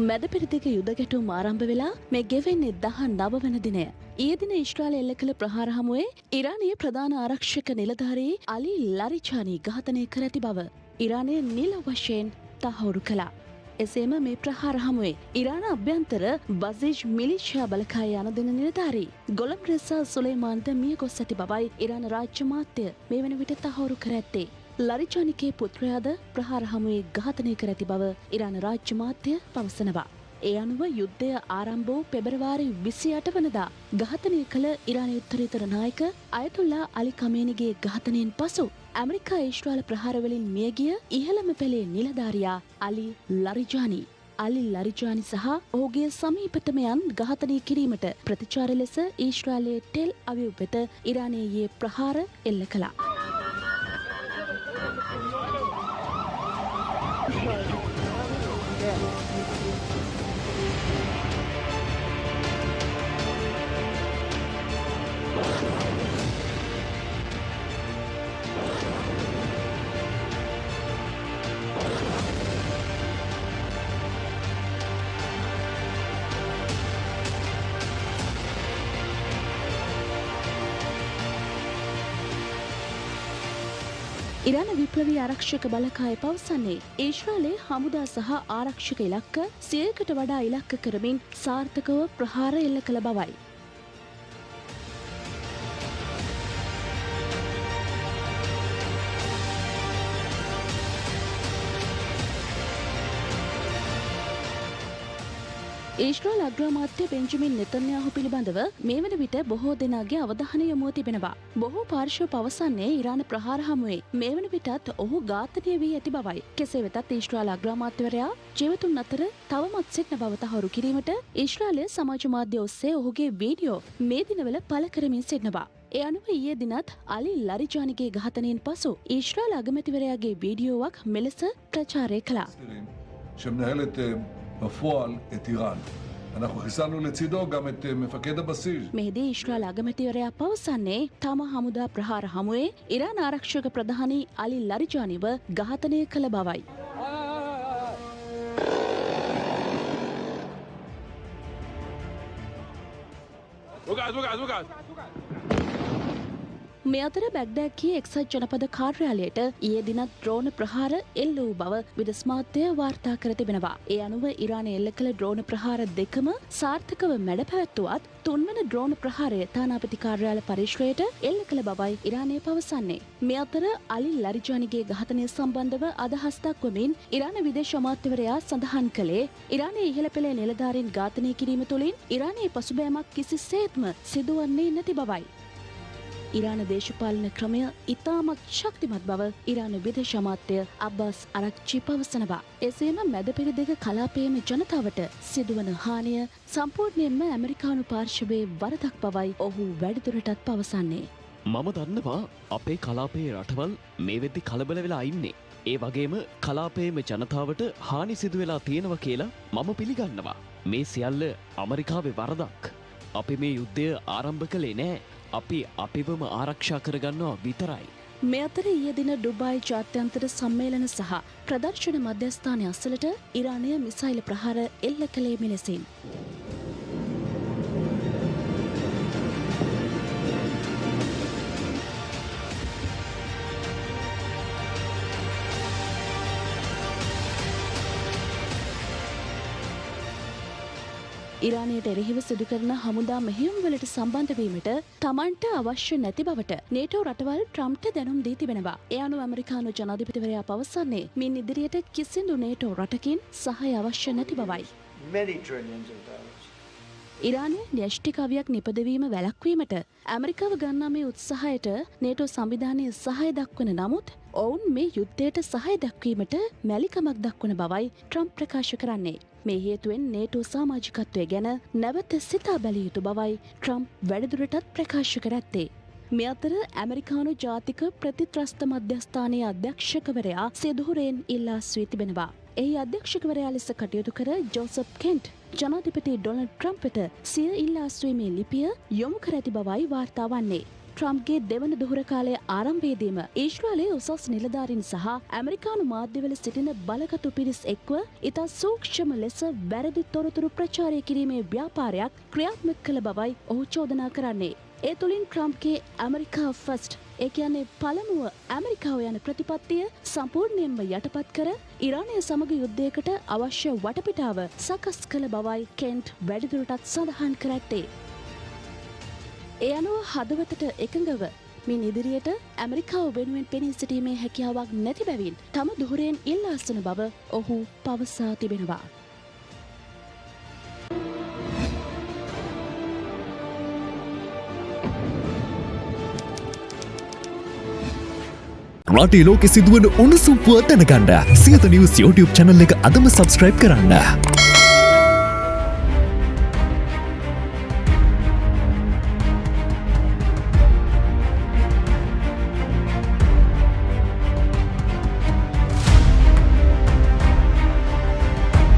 මැද පෙරදිග යුද ගැටුම් ආරම්භ වෙලා මේ ගෙවෙන්නේ 19 වන දිනය. ඊයේ දින ඊශ්‍රායලය එල්ල කළ ප්‍රහාර හමුවේ ඉරානයේ ප්‍රධාන ආරක්ෂක නිලධාරී අලි ලරිචානි ඝාතනය කර ඇති බව ඉරානය නිල වශයෙන් තහවුරු කළා. එසේම මේ ප්‍රහාර හමුවේ ඉරාන අභ්‍යන්තර බසීජ් මිලිෂියා බලකාය යන දෙන නිලධාරී ගොලම් රෙසා සුලේමාන්ද මිය ගොස් ඇති බවයි ඉරාන රාජ්‍ය මාධ්‍ය මේ වන විට තහවුරු කර ඇත්තේ. ලරිචානිගේ පුත්‍රයාද ප්‍රහාර හමුවේ ඝාතනය කර ඇති බව ඉරාන රාජ්‍ය මාධ්‍ය පවසනවා. ඒ අනුව යුද්ධය ආරම්භ වූ පෙබරවාරි 28 වනදා ඝාතනය කළ ඉරානයේ උත්තරීතර නායක අයතුල්ලා අලි කමේනිගේ ඝාතනයෙන් පසු ඇමරිකා ඊශ්‍රායල ප්‍රහාර වලින් මියගිය ඉහළම පෙළේ නිලධාරියා අලි ලරිජානි. අලි ලරිජානි සහ ඔහුගේ සමීපතමයන් ඝාතනය කිරීමට ප්‍රතිචාර ලෙස ඊශ්‍රායලයේ ටෙල් අවීව් වෙත ඉරානයේ ප්‍රහාර එල්ල කළා. ඉරාන විප්ලවී ආරක්ෂක බලකාය පවසන්නේ ඊශ්‍රායලයේ හමුදා සහ ආරක්ෂක ඉලක්ක 100කට වඩා ඉලක්ක කරමින් සාර්ථකව ප්‍රහාර එල්ල කළ බවයි. ඊශ්‍රායල් අග්‍රාමාත්‍ය බෙන්ජමින් නෙතන්යාහු පිළිබඳව මේ වන විට බොහෝ දෙනාගේ අවධානය යොමු තිබෙනවා. බොහෝ පාර්ශ්ව පවසන්නේ ඉරාන ප්‍රහාර හමුවේ මේ වන විටත් ඔහු ඝාතනය වී ඇති බවයි. කෙසේ වෙතත් ඊශ්‍රායල් අග්‍රාමාත්‍යවරයා ජීවතුන් අතර තවමත් සිටින බව තහවුරු කිරීමට ඊශ්‍රායලයේ සමාජ මාධ්‍ය ඔස්සේ ඔහුගේ වීඩියෝ මේ දිනවල පළ කරමින් සිටිනවා. ඒ අනුව ඊයේ දිනත් අලි ලරිජානිගේ ඝාතනයෙන් පසු ඊශ්‍රායල් අගමැතිවරයාගේ වීඩියෝවක් මෙලෙස ප්‍රචාරය කළා. בפועל את איראן. אנחנו חיסלנו לצידו גם את מפקד הבסיס. මෙහිදී ඊශ්‍රායල් අගමැතිවරයා පවසන්නේ තම හමුදා ප්‍රහාර හමුවේ ඉරාන ආරක්ෂක ප්‍රධානී අලි ලරිජානිව ඝාතනය කළ බවයි. මේ අතර බැග්දාද්ගේ එක්සත් ජනපද කාර්යාලයට ඊයේ දිනත් ඩ්‍රෝන ප්‍රහාර එල්ල වූ බව විදෙස් මාධ්‍ය වාර්තා කර තිබෙනවා. ඒ අනුව ඉරානය එල්ල කළ ඩ්‍රෝන ප්‍රහාර දෙකම සාර්ථකව මැඩ පැවැත්වුවත් තුන්වන ඩ්‍රෝන ප්‍රහාරය තානාපති කාර්යාල පරිශ්‍රයට එල්ල කළ බවයි ඉරානය පවසන්නේ. මේ අතර අලි ලරිජානිගේ ඝාතනය සම්බන්ධව අදහස් දක්වමින් ඉරාන විදේශ අමාත්‍යවරයා සඳහන් කළේ ඉරානයේ ඉහළ පෙළේ නිලධාරීන් ඝාතනය කිරීම තුළින් ඉරානයේ පසුබෑමක් කිසිසේත්ම සිදුවන්නේ නැති බවයි. ඉරාන දේශපාලන ක්‍රමය ඉතාමත් ශක්තිමත් බව ඉරාන විදේශ අමාත්‍ය අබ්බාස් අරක්චි පවසනවා. එසේම මැද පෙරදිග කලාපයේම ජනතාවට සිදුවන හානිය සම්පූර්ණයෙන්ම ඇමරිකානු පාර්ශවයේ වරදක් බවයි ඔහු වැඩිදුරටත් පවසන්නේ. මම දන්නවා අපේ කලාපයේ රටවල් මේ වෙද්දි කලබල වෙලා ඉන්නේ. ඒ වගේම කලාපයේම ජනතාවට හානි සිදු වෙලා තියෙනවා කියලා මම පිළිගන්නවා. මේ සියල්ල ඇමරිකාවේ වරදක්. අපි මේ යුද්ධය ආරම්භ කළේ නෑ. අපි අපිවම ආරක්ෂා කරගන්නවා විතරයි. මේ අතර ඊයේ දින ඩුබායි ජාත්‍යන්තර සම්මේලන සහ ප්‍රදර්ශන මධ්‍යස්ථානය අසලට ඉරානය මිසයිල් ප්‍රහාර එල්ල කළේ මෙලෙසින්. ඉරානයට එරෙහිව සිදු කරන හමුදා මෙහෙයුම්වලට සම්බන්ධ වීමට තමන්ට අවශ්‍ය නැති බවට නේටෝ රටවල් ට්‍රම්ප්ට දැනුම් දී තිබෙනවා. ඒ අනුව ඇමරිකානු ජනාධිපතිවරයා පවසන්නේ මින් ඉදිරියට කිසිදු නේටෝ රටකින් සහාය අවශ්‍ය නැති බවයි. ඉරානයේ න්‍යෂ්ටිකවියක් නිපදවීම වැළැක්වීමට ඇමරිකාව ගන්නා මේ උත්සාහයට නේටෝ සංවිධානය සහාය දක්වන නමුත් ඔවුන් මේ යුද්ධයට සහාය දක්වීමට මැලිකමක් දක්වන බවයි ට්‍රම්ප් ප්‍රකාශ කරන්නේ. මේ හේතුවෙන් නේටෝ සමාජිකත්වය ගැන නැවත සිතා බැලිය යුතු බවයි ට්‍රම්ප් වැඩිදුරටත් ප්‍රකාශ කර ඇත්තේ. මේ අතර ඇමරිකානු ජාතික ප්‍රතිත්‍රස්ත මධ්‍යස්ථානයේ අධ්‍යක්ෂකවරයා සිදුහුරෙන් ඉල්ලා ස්වී තිබෙනවා. එහි අධ්‍යක්ෂකවරයා ලෙස කටයුතු කර ජෝසප් කෙන්ට් ජනාධිපති ඩොනල්ඩ් ට්‍රම්ප්ට සිය ඉල්ලා ස්වීමේ ලිපිය යොමු කර ඇති බවයි වාර්තා වන්නේ. ට්‍රම්ප්ගේ දෙවන දුහුර කාලය ආරම්භයේදීම ඊශ්‍රායලයේ උසස් නිලධාරීන් සහ ඇමරිකානු මාධ්‍යවල සිටින බලගතු පිරිස් එක්ව ඉතා සූක්ෂම ලෙස වැරදි තොරතුරු ප්‍රචාරය කිරීමේ ව්‍යාපාරයක් ක්‍රියාත්මක කළ බවයි ඔහු චෝදනා කරන්නේ. ඒ තුළින් ට්‍රම්ප්ගේ ඇමරිකා ෆස්ට් ඒ කියන්නේ පළමුව ඇමරිකාව යන ප්‍රතිපත්තිය සම්පූර්ණයෙන්ම යටපත් කර ඉරානය සමග යුද්ධයකට අවශ්‍ය වටපිටාව සකස් කළ බවයි කෙන්ට් වැඩිදුරටත් සඳහන් කර ඇත්තේ. ඒ අනුව හදවතට එකඟව මින් ඉදිරියට ඇමරිකාව වෙනුවෙන් පෙනී සිටීමේ හැකියාවක් නැති බැවින් තම දුහුරයෙන් ඉල්ලා අසන බව ඔහු පවසා තිබෙනවා. රටේ ලෝකෙ සිදුවන උණුසුම් පුවත් දැනගන්න සියත නිවුස් YouTube channel එක අදම subscribe කරන්න.